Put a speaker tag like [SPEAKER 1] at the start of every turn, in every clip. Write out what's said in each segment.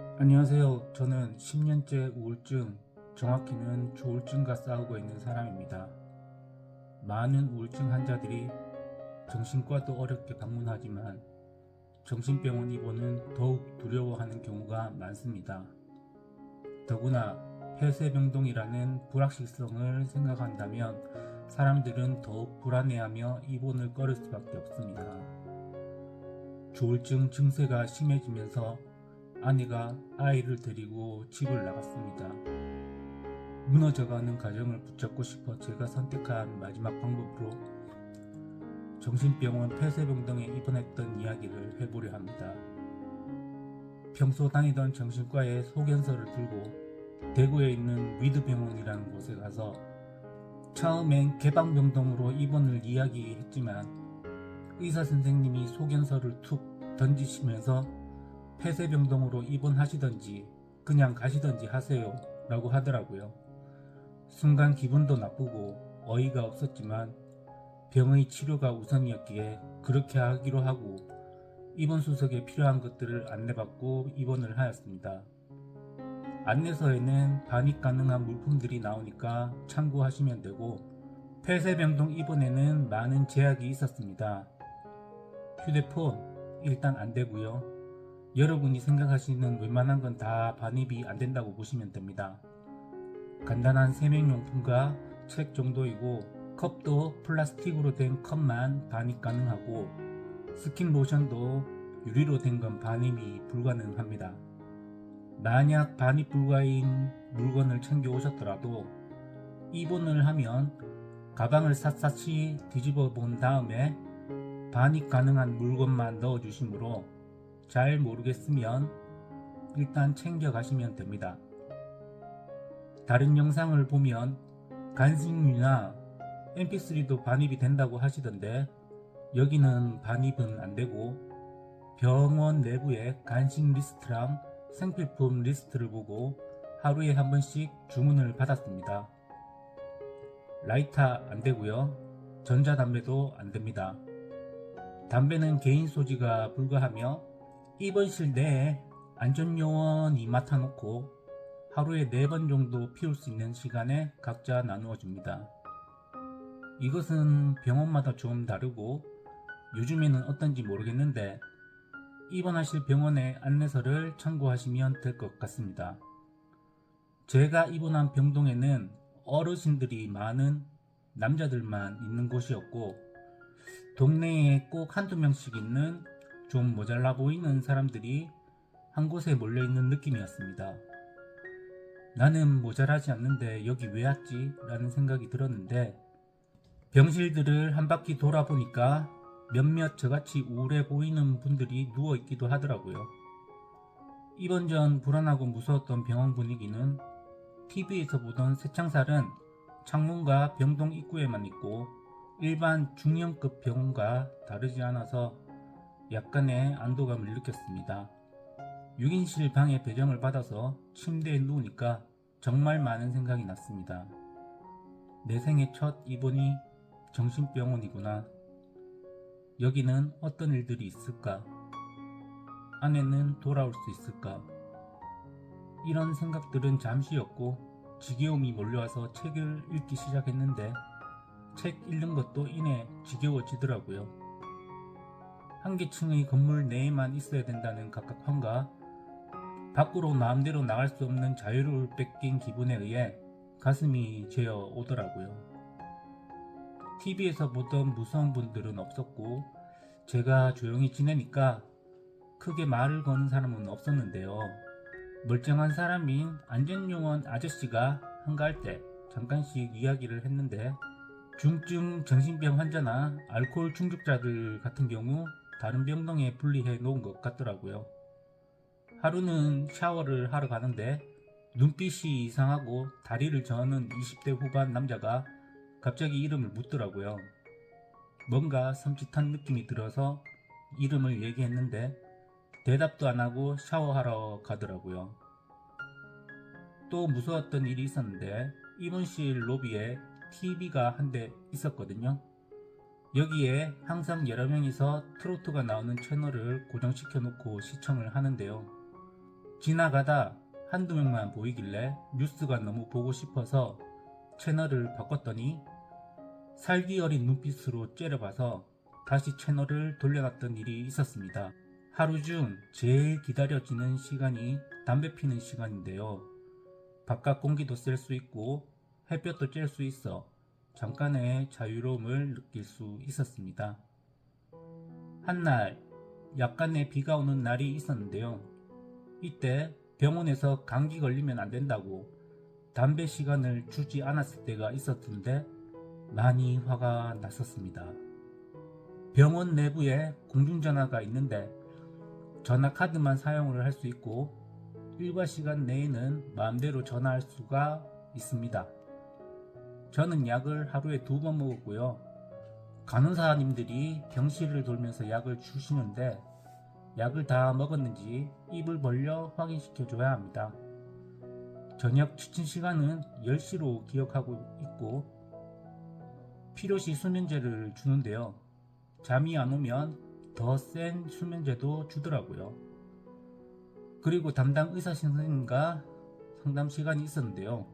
[SPEAKER 1] 안녕하세요. 저는 10년째 우울증, 정확히는 조울증과 싸우고 있는 사람입니다. 많은 우울증 환자들이 정신과도 어렵게 방문하지만 정신병원 입원은 더욱 두려워하는 경우가 많습니다. 더구나 폐쇄병동이라는 불확실성을 생각한다면 사람들은 더욱 불안해하며 입원을 꺼릴 수밖에 없습니다. 조울증 증세가 심해지면서 아내가 아이를 데리고 집을 나갔습니다. 무너져가는 가정을 붙잡고 싶어 제가 선택한 마지막 방법으로 정신병원 폐쇄병동에 입원했던 이야기를 해보려 합니다. 평소 다니던 정신과에 소견서를 들고 대구에 있는 위드병원이라는 곳에 가서 처음엔 개방병동으로 입원을 이야기했지만 의사 선생님이 소견서를 툭 던지시면서 폐쇄병동으로 입원하시던지 그냥 가시던지 하세요 라고 하더라고요. 순간 기분도 나쁘고 어이가 없었지만 병의 치료가 우선이었기에 그렇게 하기로 하고 입원 수속에 필요한 것들을 안내받고 입원을 하였습니다. 안내서에는 반입 가능한 물품들이 나오니까 참고하시면 되고 폐쇄병동 입원에는 많은 제약이 있었습니다. 휴대폰 일단 안 되고요. 여러분이 생각하시는 웬만한 건 다 반입이 안 된다고 보시면 됩니다. 간단한 세면용품과 책 정도이고 컵도 플라스틱으로 된 컵만 반입 가능하고 스킨 로션도 유리로 된 건 반입이 불가능합니다. 만약 반입 불가인 물건을 챙겨 오셨더라도 입원을 하면 가방을 샅샅이 뒤집어 본 다음에 반입 가능한 물건만 넣어주시므로 잘 모르겠으면 일단 챙겨 가시면 됩니다. 다른 영상을 보면 간식류나 mp3도 반입이 된다고 하시던데 여기는 반입은 안되고 병원 내부의 간식 리스트랑 생필품 리스트를 보고 하루에 한 번씩 주문을 받았습니다. 라이터 안되고요. 전자담배도 안됩니다. 담배는 개인 소지가 불가하며 입원실 내에 안전요원이 맡아놓고 하루에 4번 정도 피울 수 있는 시간에 각자 나누어 줍니다. 이것은 병원마다 좀 다르고 요즘에는 어떤지 모르겠는데 입원하실 병원의 안내서를 참고하시면 될 것 같습니다. 제가 입원한 병동에는 어르신들이 많은 남자들만 있는 곳이었고 동네에 꼭 한두 명씩 있는 좀 모자라 보이는 사람들이 한 곳에 몰려있는 느낌이었습니다. 나는 모자라지 않는데 여기 왜 왔지? 라는 생각이 들었는데 병실들을 한 바퀴 돌아보니까 몇몇 저같이 우울해 보이는 분들이 누워있기도 하더라고요. 입원 전 불안하고 무서웠던 병원 분위기는 TV에서 보던 새창살은 창문과 병동 입구에만 있고 일반 중형급 병원과 다르지 않아서 약간의 안도감을 느꼈습니다. 6인실 방에 배정을 받아서 침대에 누우니까 정말 많은 생각이 났습니다. 내 생애 첫 입원이 정신병원이구나. 여기는 어떤 일들이 있을까? 아내는 돌아올 수 있을까? 이런 생각들은 잠시였고 지겨움이 몰려와서 책을 읽기 시작했는데 책 읽는 것도 이내 지겨워지더라고요. 한 개층의 건물 내에만 있어야 된다는 갑갑함과 밖으로 마음대로 나갈 수 없는 자유를 뺏긴 기분에 의해 가슴이 죄어 오더라고요. TV에서 보던 무서운 분들은 없었고 제가 조용히 지내니까 크게 말을 거는 사람은 없었는데요. 멀쩡한 사람인 안전요원 아저씨가 한가할 때 잠깐씩 이야기를 했는데 중증 정신병 환자나 알코올 중독자들 같은 경우 다른 병동에 분리해 놓은 것 같더라고요. 하루는 샤워를 하러 가는데 눈빛이 이상하고 다리를 저는 20대 후반 남자가 갑자기 이름을 묻더라고요. 뭔가 섬찟한 느낌이 들어서 이름을 얘기했는데 대답도 안 하고 샤워하러 가더라고요. 또 무서웠던 일이 있었는데 입원실 로비에 TV가 한 대 있었거든요. 여기에 항상 여러 명이서 트로트가 나오는 채널을 고정시켜 놓고 시청을 하는데요. 지나가다 한두 명만 보이길래 뉴스가 너무 보고 싶어서 채널을 바꿨더니 살기 어린 눈빛으로 째려봐서 다시 채널을 돌려놨던 일이 있었습니다. 하루 중 제일 기다려지는 시간이 담배 피는 시간인데요. 바깥 공기도 쐴 수 있고 햇볕도 쬐을 수 있어 잠깐의 자유로움을 느낄 수 있었습니다. 한날 약간의 비가 오는 날이 있었는데요. 이때 병원에서 감기 걸리면 안 된다고 담배 시간을 주지 않았을 때가 있었던데 많이 화가 났었습니다. 병원 내부에 공중전화가 있는데 전화 카드만 사용을 할 수 있고 일과 시간 내에는 마음대로 전화할 수가 있습니다. 저는 약을 하루에 2번 먹었고요. 간호사님들이 병실을 돌면서 약을 주시는데 약을 다 먹었는지 입을 벌려 확인시켜줘야 합니다. 저녁 취침 시간은 10시로 기억하고 있고 필요시 수면제를 주는데요. 잠이 안 오면 더 센 수면제도 주더라고요. 그리고 담당 의사 선생님과 상담 시간이 있었는데요.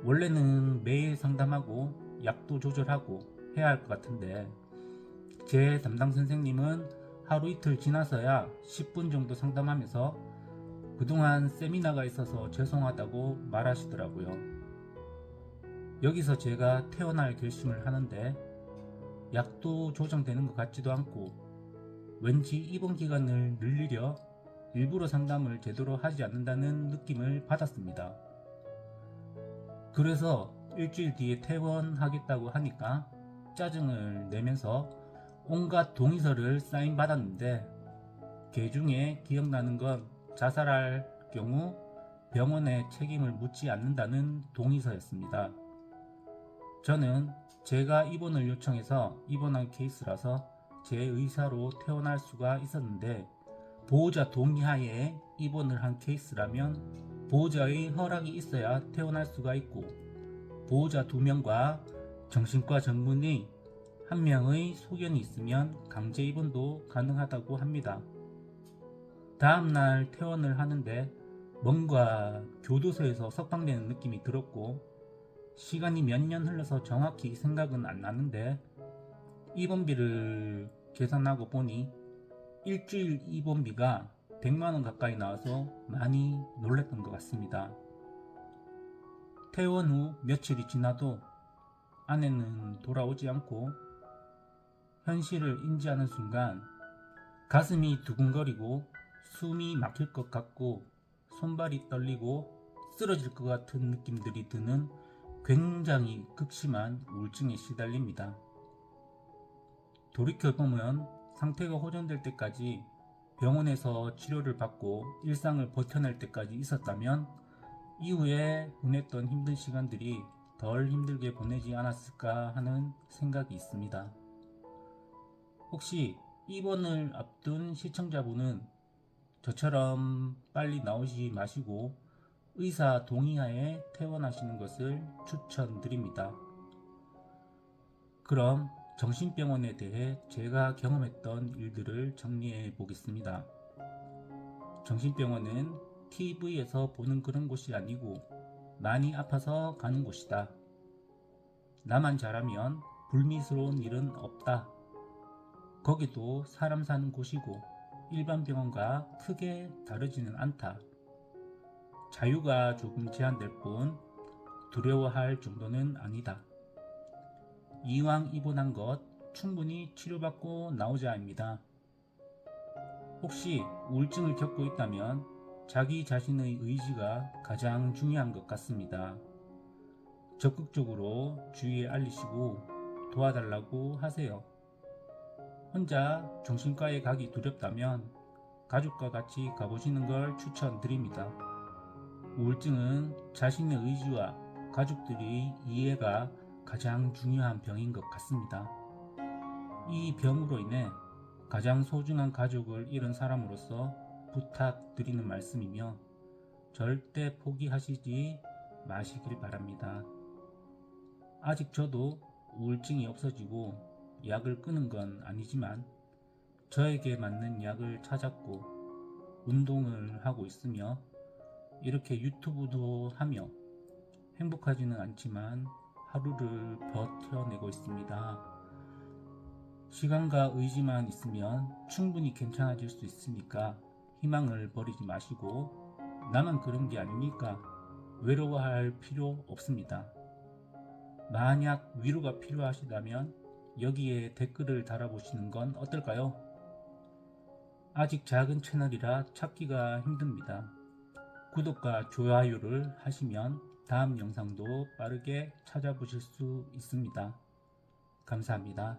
[SPEAKER 1] 원래는 매일 상담하고 약도 조절하고 해야 할 것 같은데 제 담당 선생님은 하루 이틀 지나서야 10분 정도 상담하면서 그동안 세미나가 있어서 죄송하다고 말하시더라고요. 여기서 제가 퇴원할 결심을 하는데 약도 조정되는 것 같지도 않고 왠지 입원 기간을 늘리려 일부러 상담을 제대로 하지 않는다는 느낌을 받았습니다. 그래서 일주일 뒤에 퇴원하겠다고 하니까 짜증을 내면서 온갖 동의서를 사인받았는데 그 중에 기억나는 건 자살할 경우 병원에 책임을 묻지 않는다는 동의서였습니다. 저는 제가 입원을 요청해서 입원한 케이스라서 제 의사로 퇴원할 수가 있었는데 보호자 동의하에 입원을 한 케이스라면 보호자의 허락이 있어야 퇴원할 수가 있고 보호자 2명과 정신과 전문의 1명의 소견이 있으면 강제 입원도 가능하다고 합니다. 다음날 퇴원을 하는데 뭔가 교도소에서 석방되는 느낌이 들었고 시간이 몇 년 흘러서 정확히 생각은 안 나는데 입원비를 계산하고 보니 일주일 입원비가 100만원 가까이 나와서 많이 놀랐던 것 같습니다. 퇴원 후 며칠이 지나도 아내는 돌아오지 않고 현실을 인지하는 순간 가슴이 두근거리고 숨이 막힐 것 같고 손발이 떨리고 쓰러질 것 같은 느낌들이 드는 굉장히 극심한 우울증에 시달립니다. 돌이켜보면 상태가 호전될 때까지 병원에서 치료를 받고 일상을 버텨낼 때까지 있었다면 이후에 보냈던 힘든 시간들이 덜 힘들게 보내지 않았을까 하는 생각이 있습니다. 혹시 입원을 앞둔 시청자분은 저처럼 빨리 나오지 마시고 의사 동의하에 퇴원하시는 것을 추천드립니다. 그럼 정신병원에 대해 제가 경험했던 일들을 정리해 보겠습니다. 정신병원은 TV에서 보는 그런 곳이 아니고 많이 아파서 가는 곳이다. 나만 잘하면 불미스러운 일은 없다. 거기도 사람 사는 곳이고 일반 병원과 크게 다르지는 않다. 자유가 조금 제한될 뿐 두려워할 정도는 아니다. 이왕 입원한 것 충분히 치료받고 나오자입니다. 혹시 우울증을 겪고 있다면 자기 자신의 의지가 가장 중요한 것 같습니다. 적극적으로 주위에 알리시고 도와달라고 하세요. 혼자 정신과에 가기 두렵다면 가족과 같이 가보시는 걸 추천드립니다. 우울증은 자신의 의지와 가족들의 이해가 가장 중요한 병인 것 같습니다. 이 병으로 인해 가장 소중한 가족을 잃은 사람으로서 부탁드리는 말씀이며 절대 포기하시지 마시길 바랍니다. 아직 저도 우울증이 없어지고 약을 끊은 건 아니지만 저에게 맞는 약을 찾았고 운동을 하고 있으며 이렇게 유튜브도 하며 행복하지는 않지만 하루를 버텨내고 있습니다. 시간과 의지만 있으면 충분히 괜찮아질 수 있으니까 희망을 버리지 마시고 나만 그런 게 아니니까 외로워할 필요 없습니다. 만약 위로가 필요하시다면 여기에 댓글을 달아보시는 건 어떨까요? 아직 작은 채널이라 찾기가 힘듭니다. 구독과 좋아요를 하시면 다음 영상도 빠르게 찾아보실 수 있습니다. 감사합니다.